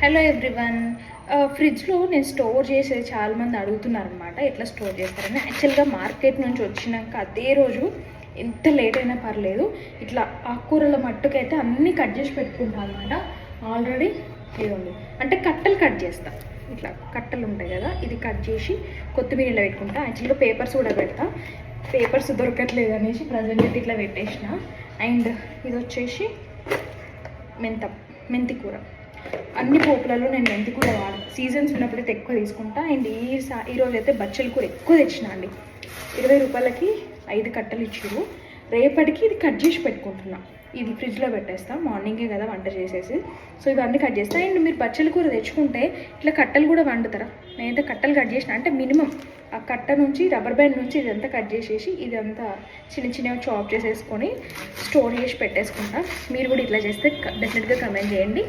Hello everyone. ఫ్రిడ్జ్లో నేను store చేసేది చాలామంది అడుగుతున్నారనమాట, ఎట్లా స్టోర్ చేస్తారని. యాక్చువల్గా మార్కెట్ నుంచి వచ్చినాక అదే రోజు ఎంత లేట్ అయినా పర్లేదు ఇట్లా ఆకుకూరల మట్టుకైతే అన్నీ కట్ చేసి పెట్టుకుంటాను అనమాట. ఆల్రెడీ ఇవ్వండి, అంటే కట్టలు కట్ చేస్తా. ఇట్లా కట్టలు ఉంటాయి కదా, ఇది కట్ చేసి కొత్తిమీర ఇలా పెట్టుకుంటా. యాక్చువల్గా పేపర్స్ కూడా పెడతా, పేపర్స్ దొరకట్లేదు అనేసి ప్రజెంట్ అయితే ఇట్లా పెట్టేసిన. అండ్ ఇది వచ్చేసి మెంతి కూర. అన్ని పోపులలో నేను మెంతి కూర సీజన్స్ ఉన్నప్పుడైతే ఎక్కువ తీసుకుంటా. అండ్ ఈరోజు అయితే బచ్చల కూర ఎక్కువ తెచ్చిన అండి. 20 రూపాయలకి 5 కట్టలు ఇచ్చారు. రేపటికి ఇది కట్ చేసి పెట్టుకుంటున్నా. ఇది ఫ్రిడ్జ్లో పెట్టేస్తా, మార్నింగే కదా వంట చేసేసి. సో ఇవన్నీ కట్ చేస్తా. అండ్ మీరు బచ్చల కూర తెచ్చుకుంటే ఇట్లా కట్టలు కూడా వండుతారా? నేనైతే కట్టలు కట్ చేసిన, అంటే మినిమం ఆ కట్ట నుంచి రబ్బర్ బ్యాండ్ నుంచి ఇదంతా కట్ చేసేసి ఇదంతా చిన్న చిన్నగా చాప్ చేసేసుకొని స్టోర్ చేసి పెట్టేసుకుంటా. మీరు కూడా ఇట్లా చేస్తే డెఫినెట్గా కమెంట్ చేయండి.